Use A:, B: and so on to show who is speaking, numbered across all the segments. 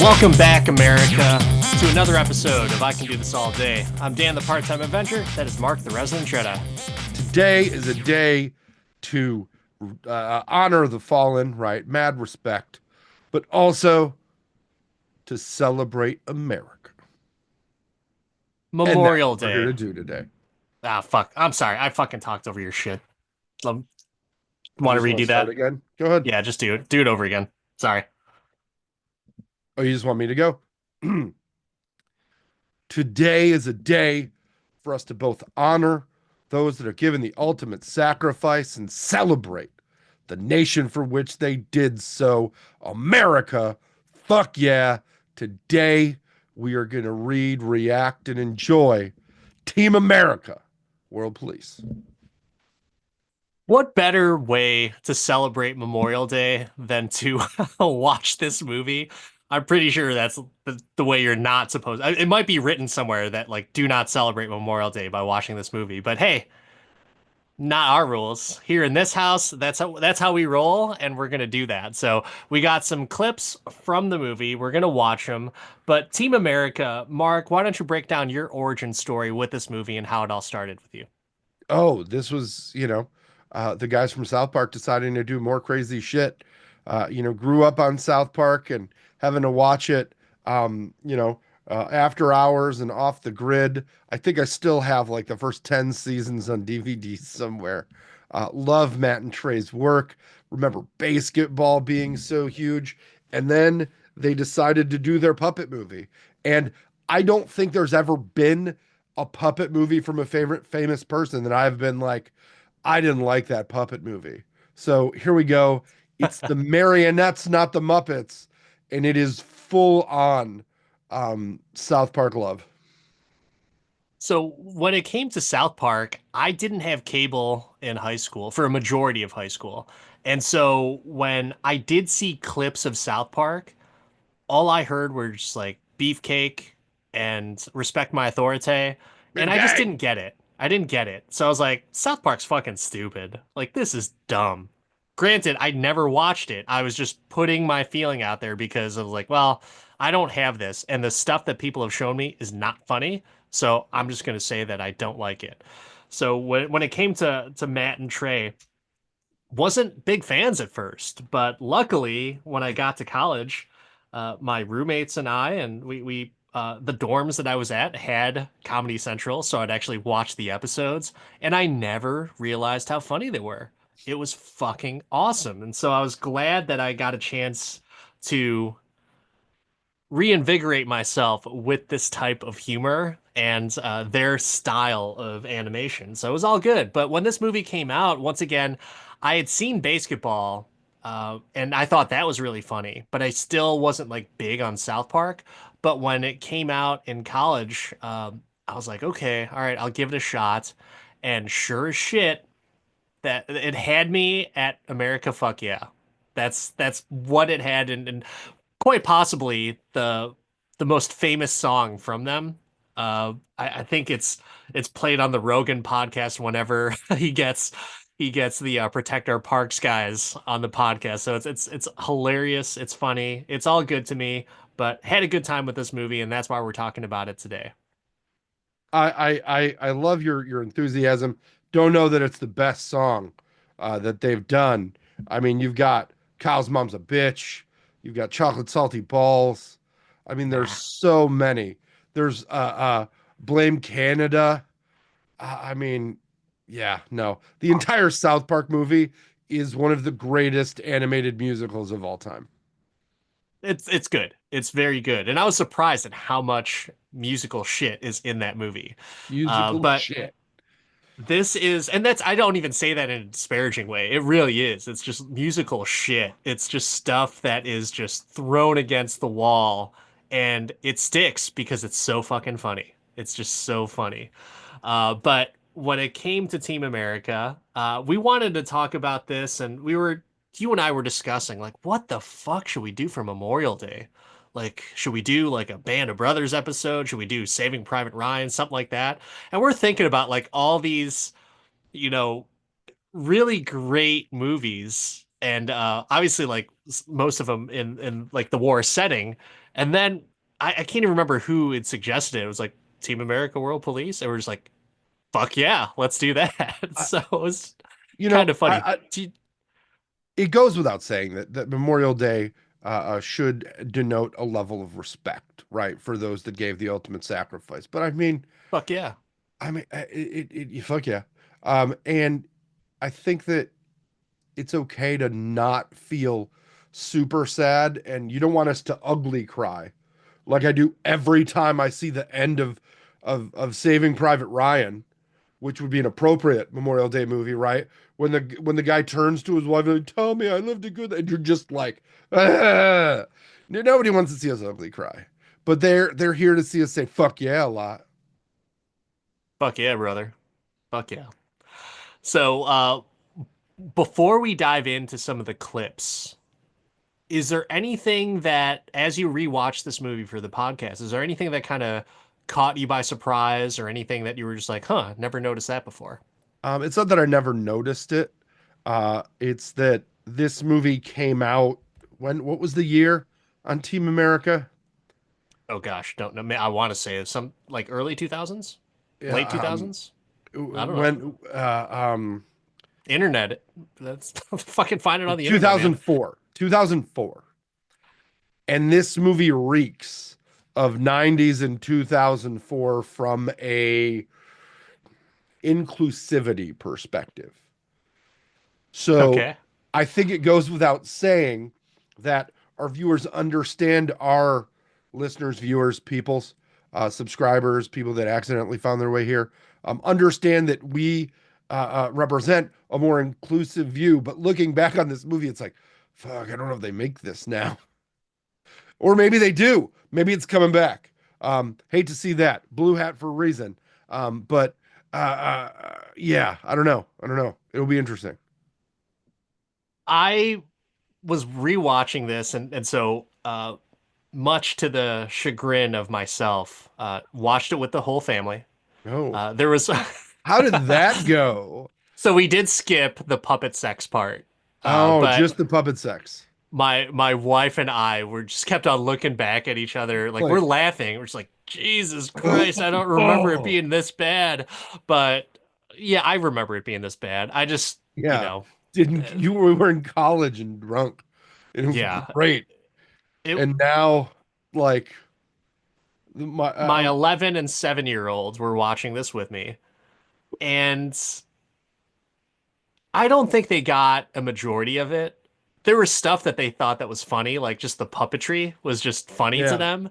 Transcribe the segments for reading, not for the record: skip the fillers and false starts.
A: Welcome back, America, to another episode of I Can Do This All Day. I'm Dan, the Part-Time Avenger. That is Mark, the Resident Jedi.
B: Today is a day to honor the fallen, right? Mad respect, but also to celebrate America. And that's
A: Memorial
B: what we're here
A: Day.
B: to do today.
A: Ah, fuck. I'm sorry. I fucking talked over your shit. Want
B: You
A: to
B: just want to
A: redo
B: start
A: that?
B: again? Go ahead.
A: Yeah, just do it. Do it over again. Sorry.
B: Oh, you just want me to go? Today is a day for us to both honor those that are given the ultimate sacrifice and celebrate the nation for which they did so. America, fuck yeah. Today we are going to read, react, and enjoy Team America, World Police.
A: What better way to celebrate Memorial Day than to watch this movie? I'm pretty sure that's the way you're not supposed. It might be written somewhere that like do not celebrate Memorial Day by watching this movie. But hey, not our rules here in this house. That's how we roll, and we're gonna do that. So we got some clips from the movie. We're gonna watch them. But Team America, Mark, why don't you break down your origin story with this movie and how it all started with you?
B: Oh, this was, the guys from South Park deciding to do more crazy shit. Grew up on South Park and having to watch it, after hours and off the grid. I think I still have like the first 10 seasons on DVD somewhere. Love Matt and Trey's work. Remember basketball being so huge. And then they decided to do their puppet movie. And I don't think there's ever been a puppet movie from a favorite famous person that I've been like, I didn't like that puppet movie. So here we go. It's the marionettes, not the Muppets, and it is full on South Park love.
A: So when it came to South Park, I didn't have cable in high school for a majority of high school. And so when I did see clips of South Park, all I heard were just like beefcake and respect my authority.
B: The
A: And I just didn't
B: gang.
A: get it. I didn't get it. So I was like, South Park's fucking stupid. Like, this is dumb. Granted, I never watched it. I was just putting my feeling out there because of like, well, I don't have this. And the stuff that people have shown me is not funny. So I'm just going to say that I don't like it. So when it came to Matt and Trey, wasn't big fans at first, but luckily when I got to college, my roommates and I, and we the dorms that I was at had Comedy Central, so I'd actually watch the episodes, and I never realized how funny they were. It was fucking awesome, and so I was glad that I got a chance to reinvigorate myself with this type of humor and their style of animation. So it was all good. But when this movie came out, once again, I had seen basketball, and I thought that was really funny, but I still wasn't like big on South Park. But when it came out in college, I was like, okay, all right, I'll give it a shot. And sure as shit, that it had me at America Fuck Yeah. That's what it had, and quite possibly the most famous song from them. I think it's played on the Rogan podcast whenever he gets the Protect Our Parks guys on the podcast. So it's hilarious. It's funny. It's all good to me. But had a good time with this movie, and that's why we're talking about it today.
B: I love your enthusiasm. Don't know that it's the best song that they've done. I mean, you've got Kyle's Mom's a Bitch. You've got Chocolate Salty Balls. I mean, there's
A: Nah.
B: so many. There's Blame Canada. I mean, yeah, no. The entire South Park movie is one of the greatest animated musicals of all time.
A: It's good. It's very good. And I was surprised at how much musical shit is in that movie.
B: Musical
A: But
B: shit.
A: this is, and that's, I don't even say that in a disparaging way. It really is. It's just musical shit. It's just stuff that is just thrown against the wall and it sticks because it's so fucking funny. It's just so funny. But when it came to Team America, we wanted to talk about this and you and I were discussing like, what the fuck should we do for Memorial Day? Like, should we do like a Band of Brothers episode? Should we do Saving Private Ryan? Something like that? And we're thinking about like all these, you know, really great movies and obviously like most of them in like the war setting. And then I can't even remember who had suggested it. It was like Team America World Police, and we're just like, fuck yeah, let's do that.
B: I,
A: So it was
B: you
A: kind
B: know,
A: of funny.
B: it goes without saying that Memorial Day should denote a level of respect, right, for those that gave the ultimate sacrifice. But
A: Fuck yeah.
B: fuck yeah. And I think that it's okay to not feel super sad, and you don't want us to ugly cry like I do every time I see the end of Saving Private Ryan, which would be an appropriate Memorial Day movie, right? When the guy turns to his wife and like, tell me I lived a good, and you're just like, ah. Nobody wants to see us ugly cry, but they're here to see us say fuck yeah a lot.
A: Fuck yeah, brother. Fuck yeah. So before we dive into some of the clips, is there anything that, as you rewatch this movie for the podcast, is there anything that kind of caught you by surprise or anything that you were just like, huh, never noticed that before?
B: It's not that I never noticed it. It's that this movie came out what was the year on Team America?
A: Oh gosh, don't know. I want to say it's some like early 2000s,
B: Yeah,
A: late 2000s. I don't know.
B: when
A: Internet. That's fucking find it on the internet, man.
B: 2004. 2004. And this movie reeks of 90s and 2004 from a inclusivity perspective. So
A: Okay.
B: I think it goes without saying that our viewers understand, our listeners, viewers, peoples, subscribers, people that accidentally found their way here, understand that we represent a more inclusive view. But looking back on this movie, it's like, fuck, I don't know if they make this now. Or maybe they do. Maybe it's coming back. Hate to see that. Blue hat for a reason. But yeah, I don't know. I don't know. It'll be interesting.
A: I was rewatching this, and so much to the chagrin of myself, watched it with the whole family.
B: Oh,
A: There was
B: how did that go?
A: so we did skip the puppet sex part,
B: Oh,
A: but
B: just the puppet sex.
A: my wife and I were just kept on looking back at each other, like we're
B: Like,
A: laughing. We're just like, Jesus
B: oh,
A: Christ, I don't remember it being this bad, but yeah, I remember it being this bad. I just,
B: yeah.
A: uh,
B: Didn't you we were in college and drunk, and it was
A: yeah,
B: great.
A: it.
B: And now, like my
A: My 11 and 7 year olds were watching this with me, and I don't think they got a majority of it. There was stuff that they thought that was funny, like just the puppetry was just funny to
B: yeah,
A: them.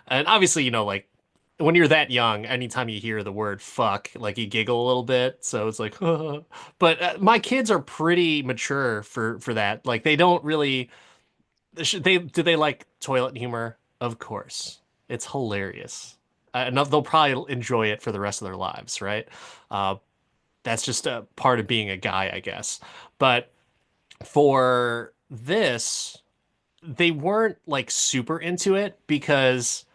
A: And obviously, like when you're that young, anytime you hear the word fuck, like you giggle a little bit. So it's like, but my kids are pretty mature for that. Like they don't really, they do they like toilet humor? Of course. It's hilarious. And they'll probably enjoy it for the rest of their lives, right? Uh, that's just a part of being a guy, I guess. But for this, they weren't like super into it because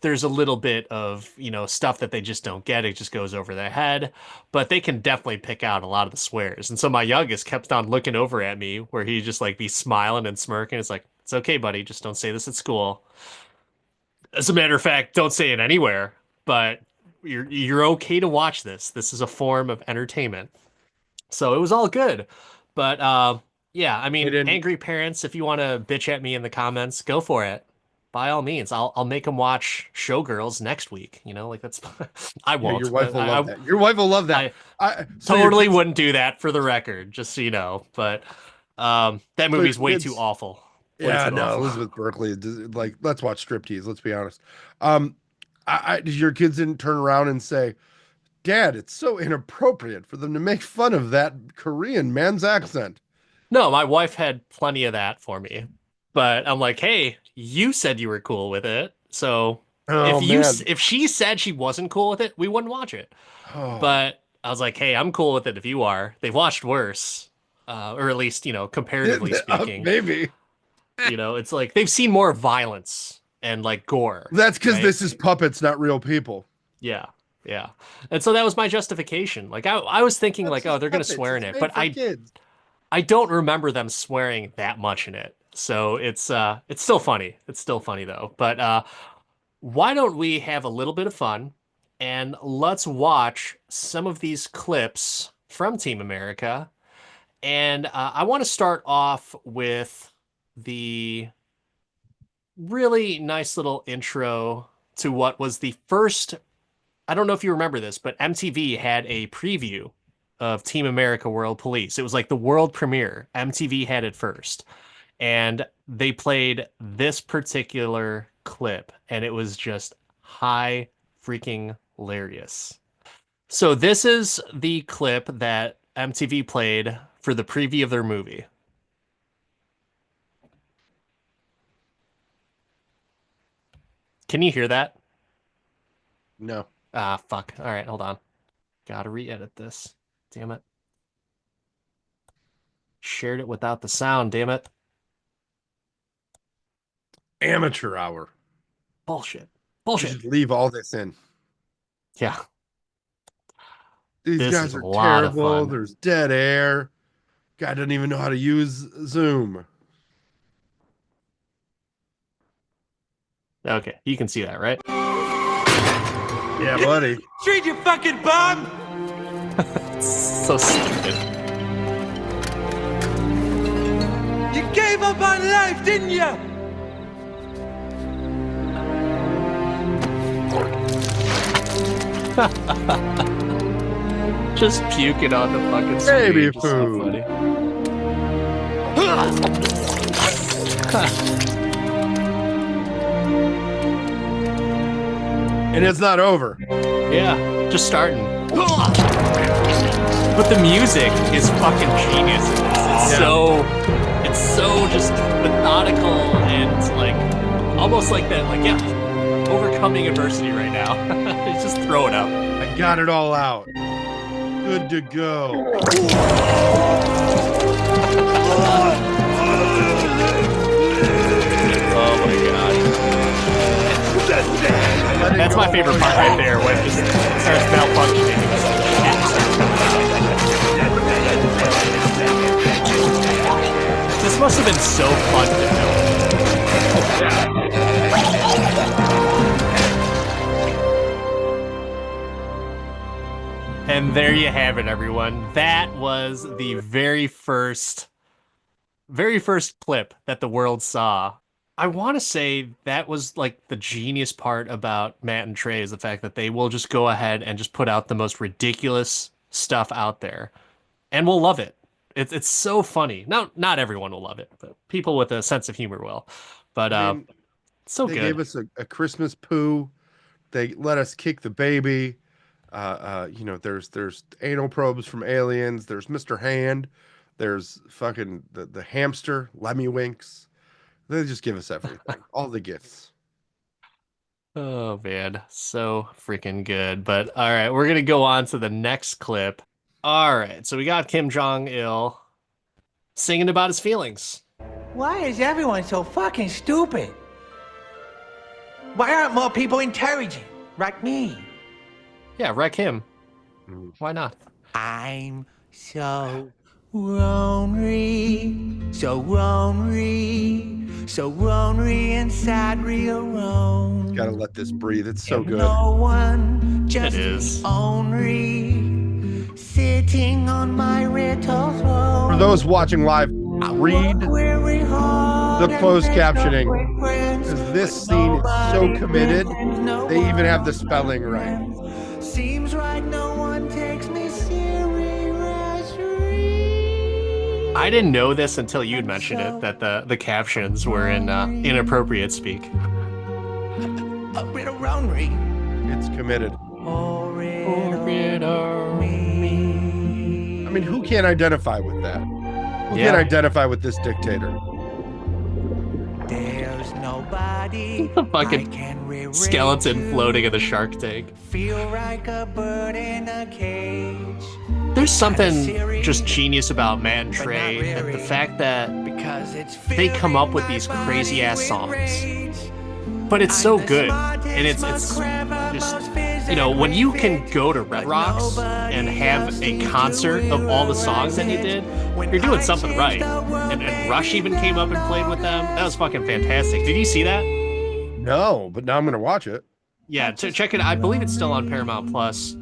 A: there's a little bit of, stuff that they just don't get. It just goes over their head, but they can definitely pick out a lot of the swears. And so my youngest kept on looking over at me where he just like be smiling and smirking. It's like, it's okay, buddy. Just don't say this at school. As a matter of fact, don't say it anywhere, but you're okay to watch this. This is a form of entertainment. So it was all good. But yeah, I
B: they
A: mean,
B: didn't.
A: angry parents, if you want to bitch at me in the comments, go for it. By all means, I'll make them watch Showgirls next week. Like that's I
B: Yeah, your
A: won't,
B: wife
A: but
B: will love that. Your wife will love that.
A: I
B: So your
A: totally
B: kids,
A: wouldn't do that for the record, just so you know. But that
B: so your
A: movie's way too
B: kids.
A: awful. Way
B: Yeah,
A: too
B: no,
A: awful.
B: Elizabeth Berkley. Like, let's watch striptease. Let's be honest. Um, did your kids didn't turn around and say, "Dad, it's so inappropriate for them to make fun of that Korean man's accent."
A: No, my wife had plenty of that for me. But I'm like, hey, you said you were cool with it. So
B: Oh man.
A: if she said she wasn't cool with it, we wouldn't watch it.
B: Oh,
A: But I was like, hey, I'm cool with it if you are. They've watched worse. Or at least, comparatively speaking.
B: maybe
A: It's like they've seen more violence and like gore,
B: that's because
A: right?
B: this is puppets, not real people.
A: Yeah. Yeah. And so that was my justification. Like I was thinking
B: That's
A: like, oh,
B: just
A: they're gonna
B: puppets.
A: swear in
B: It's
A: it.
B: made
A: But
B: for kids.
A: I don't remember them swearing that much in it. So it's still funny. It's still funny though. But why don't we have a little bit of fun and let's watch some of these clips from Team America. And I want to start off with the really nice little intro to what was the first. I don't know if you remember this, but MTV had a preview of Team America World Police. It was like the world premiere. MTV had it first. And they played this particular clip, and it was just high freaking hilarious. So this is the clip that MTV played for the preview of their movie. Can you hear that?
B: No.
A: Ah, fuck. All right, hold on. Gotta re-edit this. Damn it. Shared it without the sound, damn it.
B: Amateur hour.
A: Bullshit.
B: You
A: Bullshit.
B: should leave all this in.
A: Yeah.
B: These
A: This
B: guys
A: is a
B: are
A: lot of
B: terrible.
A: fun.
B: There's dead air. Guy doesn't even know how to use Zoom.
A: Okay, you can see that, right?
B: Yeah, buddy.
C: Treat you fucking bum!
A: So stupid.
C: You gave up on life, didn't you?
A: Just puking on the fucking
B: Baby
A: screen. Just so
B: food.
A: funny.
B: And it's not over.
A: Yeah, just starting. But the music is fucking genius in this. It's so just methodical and like almost like that, like yeah, overcoming adversity right now. He's just throwing up.
B: I got it all out. Good to go.
A: Oh my god. That's my favorite part right there when it just starts malfunctioning. And just shit starts coming out. This must have been so fun to film. And there you have it, everyone. That was the very first clip that the world saw. I want to say that was like the genius part about Matt and Trey is the fact that they will just go ahead and just put out the most ridiculous stuff out there, and we'll love it. It's so funny. Not everyone will love it, but people with a sense of humor will. But
B: I mean,
A: so
B: they
A: good.
B: gave us a Christmas poo. They let us kick the baby. You know, there's anal probes from aliens. There's Mr. Hand. There's fucking the hamster, Lemmy Winks. They just give us everything, all the gifts.
A: Oh man, so freaking good. But all right, we're gonna go on to the next clip. All right, so we got Kim Jong-il singing about his feelings.
D: Why is everyone so fucking stupid? Why aren't more people intelligent, like me?
A: Yeah, wreck him. Why not?
D: I'm so lonely, so lonely, so lonely inside real lonely.
B: Gotta let this breathe. It's so good.
D: No one, just
A: It is.
D: only sitting on my little throne.
B: For those watching live, read the closed captioning. Because this scene is so committed, they even have the spelling right.
D: Seems like no one takes me seriously.
A: I didn't know this until you'd mentioned it, that the captions were in inappropriate speak.
D: A little lonely.
B: It's committed. I mean, who can't identify with that? Who can't identify with this dictator?
D: There's nobody.
A: The fucking skeleton floating in the shark tank.
D: Feel like a bird in a cage.
A: There's something just genius about Matt and Trey, and the fact that they come up with these crazy ass songs, but it's so good, and it's you know, when you can go to Red Rocks and have a concert of all the songs that he did, you're doing something right. And Rush even came up and played with them. That was fucking fantastic. Did you see that?
B: No, but now I'm gonna watch it.
A: Yeah, check it. I believe it's still on Paramount Plus.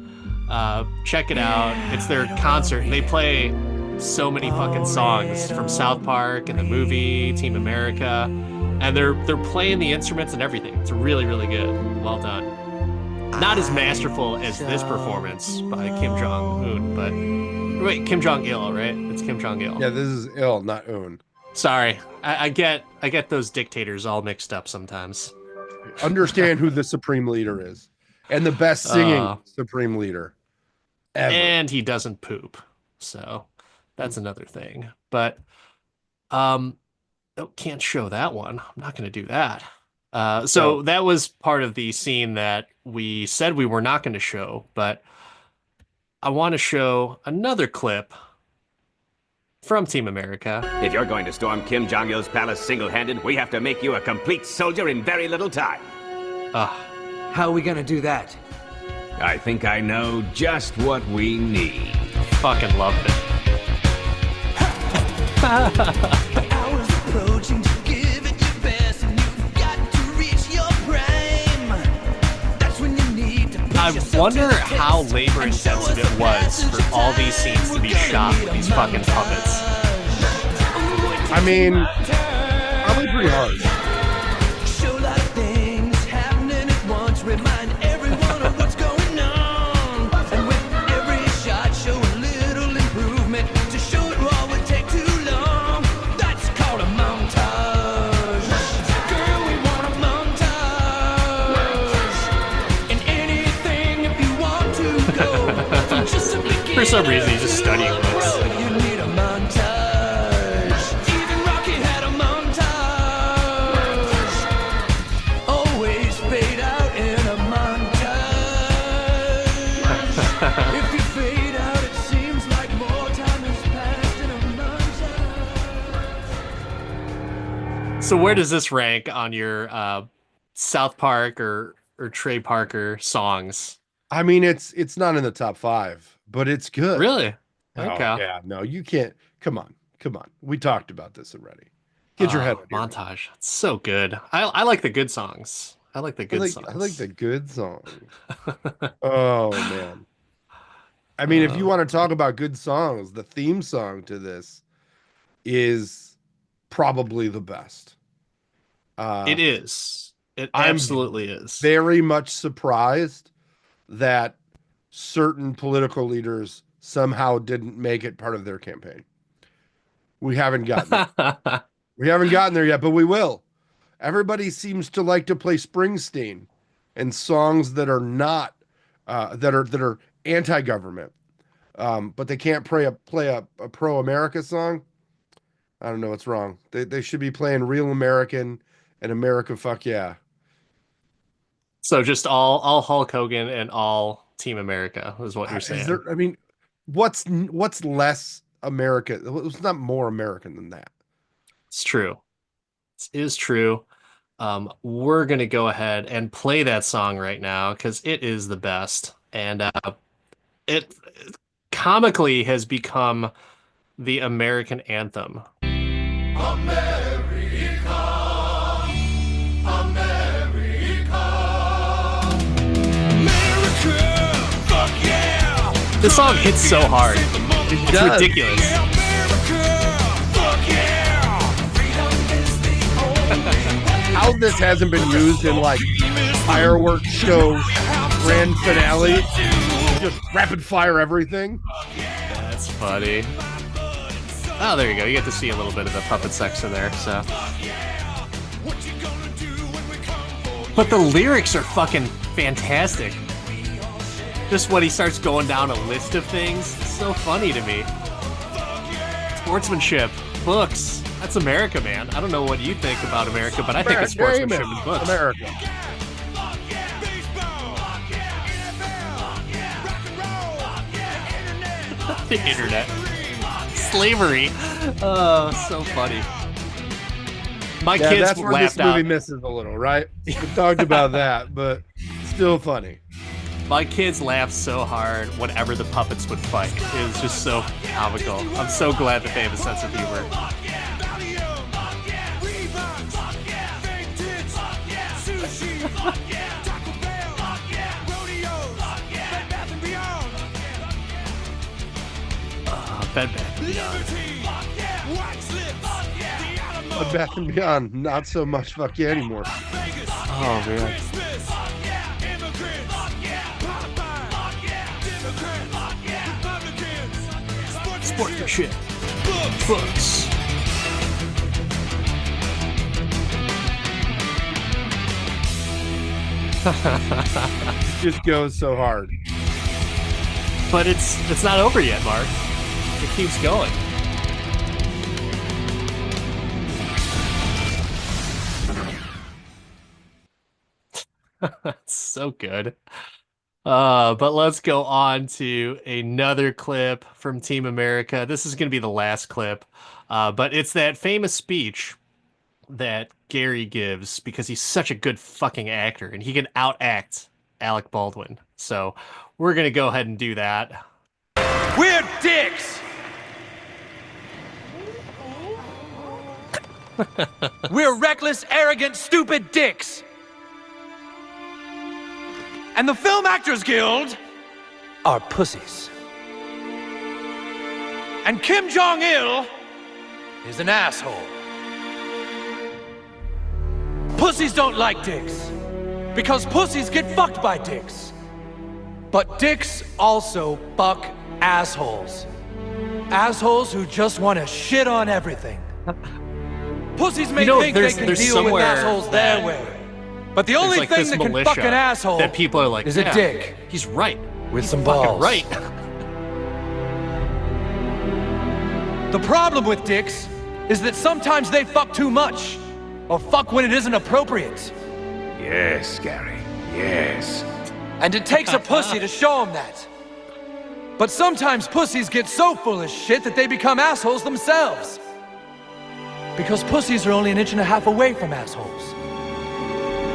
A: Check it out. It's their concert, and they play so many fucking songs from South Park and the movie Team America, and they're playing the instruments and everything. It's really, really good. Well done. Not as masterful as this performance by Kim Jong-un, but wait, Kim Jong-il, right? It's Kim Jong-il.
B: Yeah, this is Il, not Un.
A: Sorry, I get those dictators all mixed up sometimes.
B: Understand who the supreme leader is, and the best singing supreme leader ever.
A: And he doesn't poop, so that's another thing. But can't show that one. I'm not going to do that. So that was part of the scene that we said we were not going to show, but I want to show another clip from Team America.
E: If you're going to storm Kim Jong-il's palace single-handed, we have to make you a complete soldier in very little time.
C: How are we gonna do that?
E: I think I know just what we need.
A: Fucking loved it.
D: Hours approaching, just give it your best, and you've got to reach your prime. That's when you need to push
A: I
D: yourself to
A: wonder
D: the
A: how
D: test
A: labor
D: and show
A: intensive
D: us
A: it
D: the
A: was
D: passage
A: for
D: of
A: all these
D: time.
A: scenes to be
D: We're
A: shot
D: gonna
A: with
D: need
A: these
D: a
A: fucking puppets.
B: I mean, probably pretty hard.
D: Show a lot of things happening at once. Remind everyone of what's going on. And with every shot, show a little improvement. To show it all would take too long. That's called a montage. Girl, we want a montage. And anything if you want to go. From just a beginning.
A: For some reason, he's just studying books.
D: You need a montage. Even Rocky had a montage. Always fade out in a montage. If you fade out, it seems like more time has passed in a montage.
A: So where does this rank on your South Park or Trey Parker songs?
B: I mean, it's not in the top 5, but it's good.
A: Really?
B: Oh,
A: Okay.
B: yeah, no, you can't. Come on. We talked about this already. Get your head on here.
A: montage. It's so good. I like the good songs. I like the good songs.
B: I like the good songs. Oh man. I mean, if you want to talk about good songs, the theme song to this is probably the best.
A: It is. It
B: I'm
A: absolutely is.
B: Very much surprised that certain political leaders somehow didn't make it part of their campaign. We haven't gotten it. We haven't gotten there yet, but we will. Everybody seems to like to play Springsteen and songs that are not that are anti-government, but they can't play a pro-America song. I don't know what's wrong. They should be playing Real American and America Fuck Yeah.
A: So just all Hulk Hogan and all Team America is what you're saying.
B: I mean, what's less America? It's not more American than that.
A: It's true. It is true. We're going to go ahead and play that song right now because it is the best. And it comically has become the American anthem. This song hits so hard. It's
B: does.
A: ridiculous.
B: How this hasn't been used in like fireworks show grand finale? Just rapid fire everything.
A: That's funny. Oh, there you go. You get to see a little bit of the puppet section there. So, but the lyrics are fucking fantastic. Just when he starts going down a list of things, it's so funny to me. Sportsmanship, books. That's America, man. I don't know what you think about America, but I think it's sportsmanship and books.
B: America.
A: The internet. Slavery. Oh, so funny. My
B: Yeah,
A: kids
B: that's where this
A: laughed
B: movie
A: out.
B: misses a little, right? We talked about that, but still funny.
A: My kids laughed so hard whenever the puppets would fight. It was just so comical. I'm so glad that they have a sense of humor. Bed Bath & Beyond.
B: Bed Bath and Beyond, not so much fuck yeah anymore.
A: Oh, man. Sport for shit. Books.
B: Just goes so hard.
A: But it's not over yet, Mark. It keeps going. That's so good. But let's go on to another clip from Team America. This is going to be the last clip. But it's that famous speech that Gary gives because he's such a good fucking actor and he can outact Alec Baldwin. So we're going to go ahead and do that.
C: We're dicks! We're reckless, arrogant, stupid dicks! And the Film Actors Guild are pussies. And Kim Jong-il is an asshole. Pussies don't like dicks, because pussies get fucked by dicks. But dicks also fuck assholes. Assholes who just want to shit on everything. Pussies may think they can deal with assholes their way. But the only thing that can fuck an asshole
A: that people are like,
C: is a dick.
A: He's right.
C: With
A: He's
C: some
A: fucking
C: balls.
A: right.
C: The problem with dicks is that sometimes they fuck too much, or fuck when it isn't appropriate.
E: Yes, Gary, yes.
C: And it takes a pussy to show them that. But sometimes pussies get so full of shit that they become assholes themselves. Because pussies are only 1.5 inches away from assholes.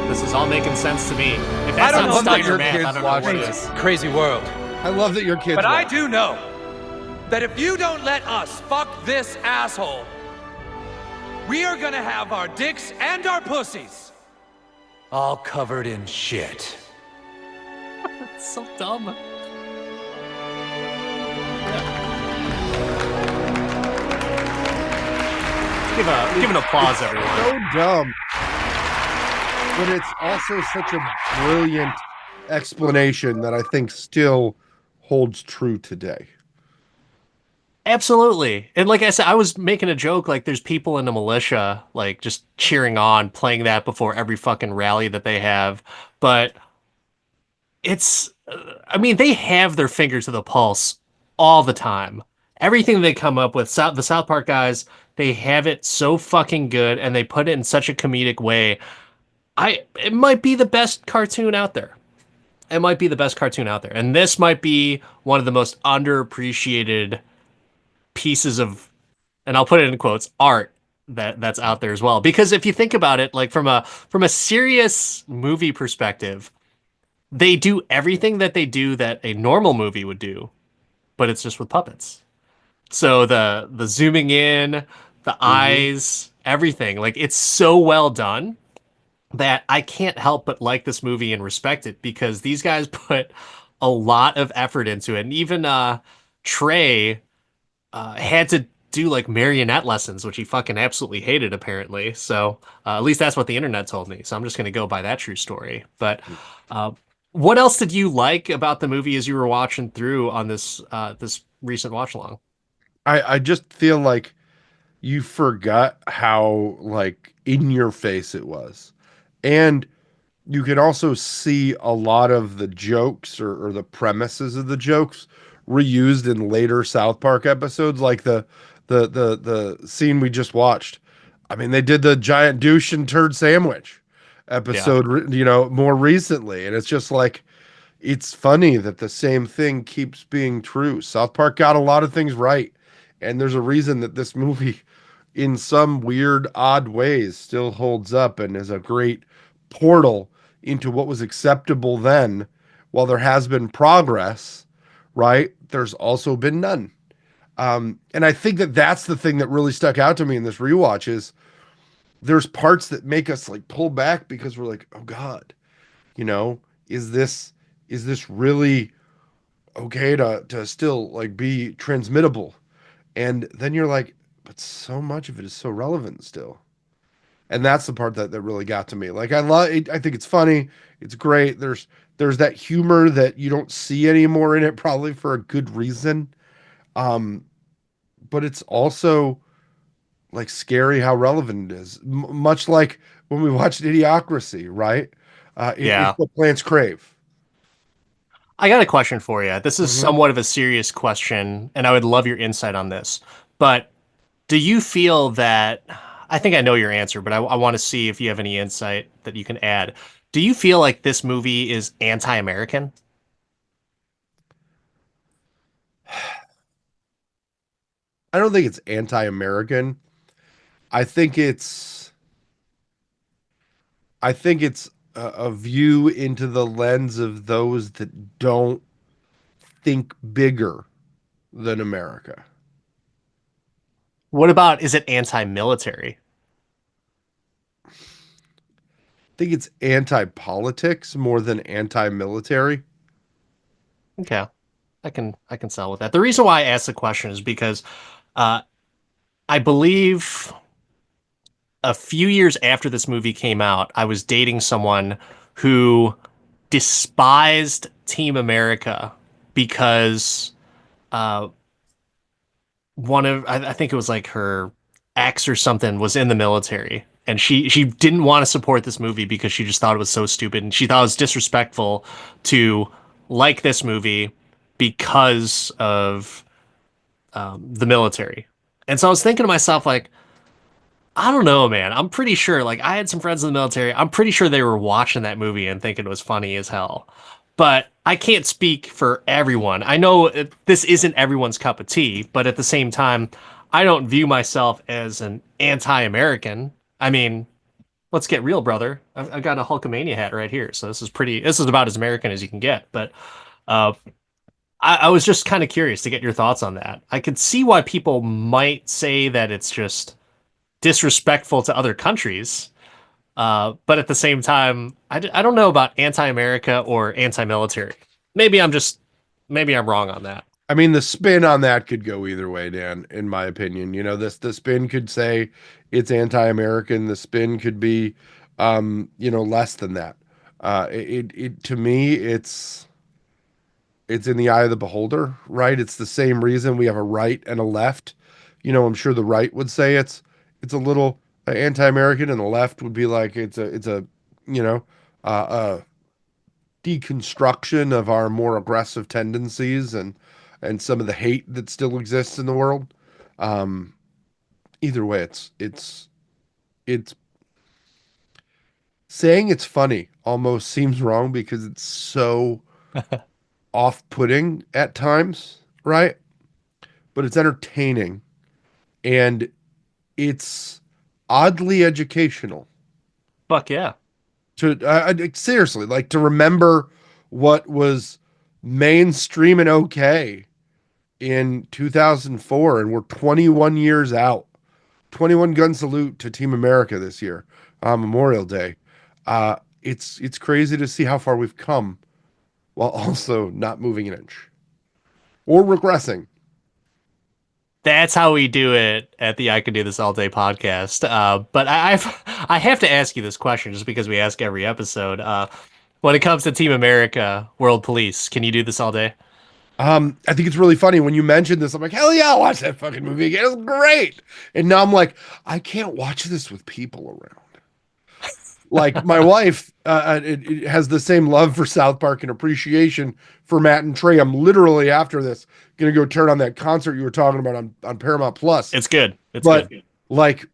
A: This is all making sense to me. If
C: I
A: that's
C: don't
A: not
C: know
A: stuck
C: about
A: your
B: your
A: math,
B: kids
A: I don't know what
B: watching
A: is.
C: Crazy world.
B: I love that your kids
C: But I
B: watch.
C: do know that if you don't let us fuck this asshole, we are gonna have our dicks and our pussies all covered in shit.
A: It's so dumb. Give an applause, everyone.
B: So dumb. But it's also such a brilliant explanation that I think still holds true today.
A: Absolutely. And like I said, I was making a joke, like there's people in the militia, like just cheering on, playing that before every fucking rally that they have. But it's, I mean, they have their finger to the pulse all the time. Everything they come up with, the South Park guys, they have it so fucking good and they put it in such a comedic way. It might be the best cartoon out there. It might be the best cartoon out there. And this might be one of the most underappreciated pieces of, and I'll put it in quotes, art that's out there as well. Because if you think about it, like from a serious movie perspective, they do everything that they do that a normal movie would do, but it's just with puppets. So the zooming in, the eyes, everything, like it's so well done that I can't help but like this movie and respect it because these guys put a lot of effort into it. And even Trey had to do like marionette lessons, which he fucking absolutely hated apparently. So at least that's what the internet told me. So I'm just going to go by that true story. But what else did you like about the movie as you were watching through on this this recent watch along?
B: I just feel like you forgot how like in your face it was. And you can also see a lot of the jokes or the premises of the jokes reused in later South Park episodes, like the scene we just watched. I mean, they did the giant douche and turd sandwich episode, you know, more recently. And it's just like, it's funny that the same thing keeps being true. South Park got a lot of things right. And there's a reason that this movie, in some weird, odd ways, still holds up and is a great portal into what was acceptable then, while there has been progress, right, there's also been none. And I think that that's the thing that really stuck out to me in this rewatch is there's parts that make us like pull back because we're like, oh God, you know, is this really okay to still like be transmittable? And then you're like, but so much of it is so relevant still. And that's the part that really got to me. Like I love it, I think it's funny, it's great. There's that humor that you don't see anymore in it, probably for a good reason. But it's also like scary how relevant it is. Much like when we watched Idiocracy, right?
A: Yeah.
B: It's what plants crave.
A: I got a question for you. This is
B: Mhm.
A: somewhat of a serious question, and I would love your insight on this. But do you feel that, I think I know your answer, but I want to see if you have any insight that you can add. Do you feel like this movie is anti-American?
B: I don't think it's anti-American. I think it's a view into the lens of those that don't think bigger than America.
A: What about, is it anti-military?
B: I think it's anti-politics more than anti-military.
A: Okay. I can sell with that. The reason why I asked the question is because uh, I believe a few years after this movie came out, I was dating someone who despised Team America because uh, I think it was like her ex or something was in the military, and she didn't want to support this movie because she just thought it was so stupid, and she thought it was disrespectful to like this movie because of the military. And so I was thinking to myself, like, I don't know, man. I'm pretty sure, like, I had some friends in the military. I'm pretty sure they were watching that movie and thinking it was funny as hell. But I can't speak for everyone. I know this isn't everyone's cup of tea, but at the same time, I don't view myself as an anti-American. I mean, let's get real, brother. I've got a Hulkamania hat right here, so this is about as American as you can get. But uh, I was just kind of curious to get your thoughts on that. I could see why people might say that it's just disrespectful to other countries. But at the same time, I don't know about anti-America or anti-military. Maybe I'm wrong on that.
B: I mean, the spin on that could go either way, Dan, in my opinion. You know, the spin could say it's anti-American. The spin could be, less than that. To me, it's in the eye of the beholder, right? It's the same reason we have a right and a left. You know, I'm sure the right would say it's a little anti-American, and the left would be like it's a you know deconstruction of our more aggressive tendencies and some of the hate that still exists in the world. Um, Either way, it's saying it's funny almost seems wrong because it's so off-putting at times, right? But it's entertaining and it's oddly educational.
A: Fuck yeah.
B: Seriously, like to remember what was mainstream and okay in 2004, and we're 21 years out. 21 gun salute to Team America this year on Memorial Day. It's crazy to see how far we've come while also not moving an inch or regressing.
A: That's how we do it at the I Could Do This All Day podcast. But I have to ask you this question just because we ask every episode. When it comes to Team America, World Police, can you do this all day?
B: I think it's really funny when you mentioned this. I'm like, hell yeah, I'll watch that fucking movie again. It's great. And now I'm like, I can't watch this with people around. Like my wife it has the same love for South Park and appreciation for Matt and Trey. I'm literally after this gonna go turn on that concert you were talking about on Paramount Plus.
A: It's good. It's
B: But
A: good.
B: like,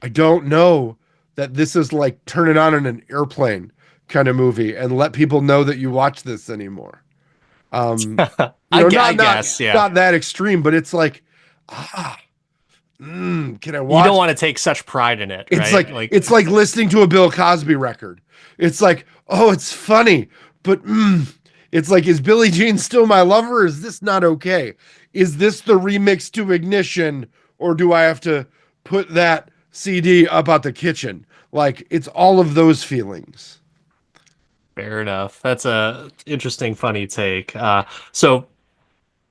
B: I don't know that this is like turn it on in an airplane kind of movie and let people know that you watch this anymore.
A: I guess, yeah.
B: Not that extreme, but it's like, ah, can I
A: You
B: watch?
A: don't want to take such pride in it,
B: It's
A: right?
B: like it's like listening to a Bill Cosby record. It's like, oh, it's funny, but it's like, is Billie Jean still my lover? Or is this not okay? Is this the remix to Ignition, or do I have to put that CD up out the kitchen? Like, it's all of those feelings.
A: Fair enough. That's a interesting, funny take. So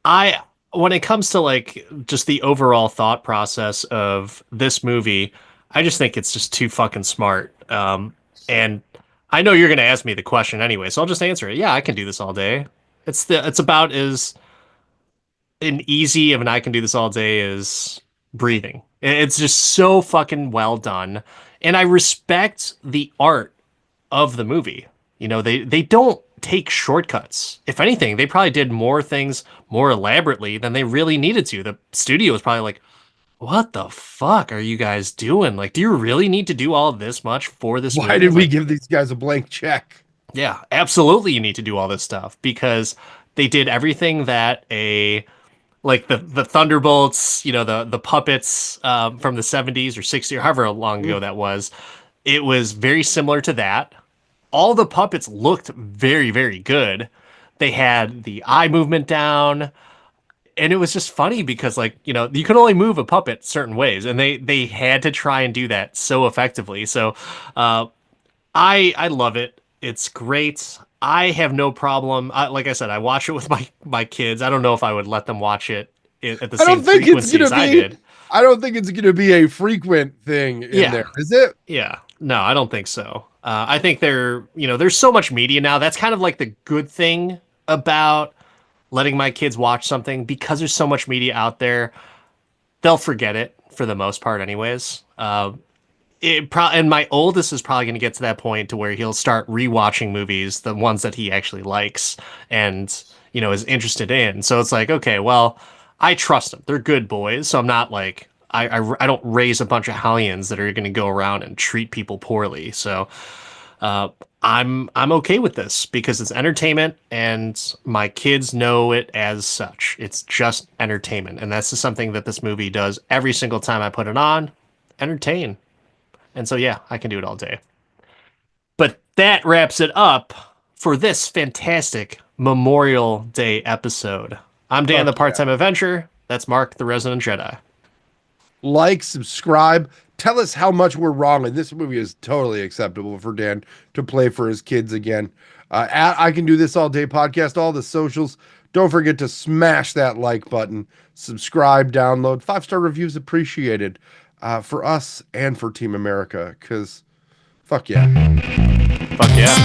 A: I, when it comes to like just the overall thought process of this movie, I just think it's just too fucking smart. And I know you're gonna ask me the question anyway, so I'll just answer it. Yeah, I can do this all day. It's about as an easy of an I can do this all day as breathing. It's just so fucking well done, and I respect the art of the movie. You know, they don't take shortcuts. If anything, they probably did more things more elaborately than they really needed to. The studio was probably like, "What the fuck are you guys doing? Like, do you really need to do all this much for this
B: Why
A: movie?"
B: did we
A: Like,
B: give these guys a blank check?
A: yeah, absolutely you need to do all this stuff because they did everything that a like the Thunderbolts, you know, the puppets from the 70s or 60s or however long ago that was. It was very similar to that. All the puppets looked very, very good. They had the eye movement down, and it was just funny because, like, you know, you could only move a puppet certain ways, and they had to try and do that so effectively. So, I love it. It's great. I have no problem. Like I said, I watch it with my kids. I don't know if I would let them watch it at the
B: I
A: same
B: don't think it's
A: frequency
B: gonna
A: as I
B: be.
A: did.
B: I don't think it's gonna be a frequent thing in
A: Yeah.
B: there, is it?
A: Yeah, no, I don't think so. I think there's so much media now. That's kind of like the good thing about letting my kids watch something because there's so much media out there. They'll forget it for the most part, anyways. And my oldest is probably going to get to that point to where he'll start rewatching movies, the ones that he actually likes and is interested in. So it's like, okay, well, I trust them. They're good boys, so I'm not like I don't raise a bunch of hellions that are going to go around and treat people poorly. So I'm okay with this because it's entertainment and my kids know it as such. It's just entertainment, and that's just something that this movie does every single time I put it on. Entertain. And so, yeah, I can do it all day. But that wraps it up for this fantastic Memorial Day episode. I'm Dan, the Part-Time Avenger. That's Mark, the Resident Jedi.
B: Like, subscribe, tell us how much we're wrong, and this movie is totally acceptable for Dan to play for his kids again. At I Can Do This All Day podcast, all the socials. Don't forget to smash that like button, subscribe, download, 5-star reviews appreciated for us and for Team America, because fuck yeah.
A: Fuck yeah.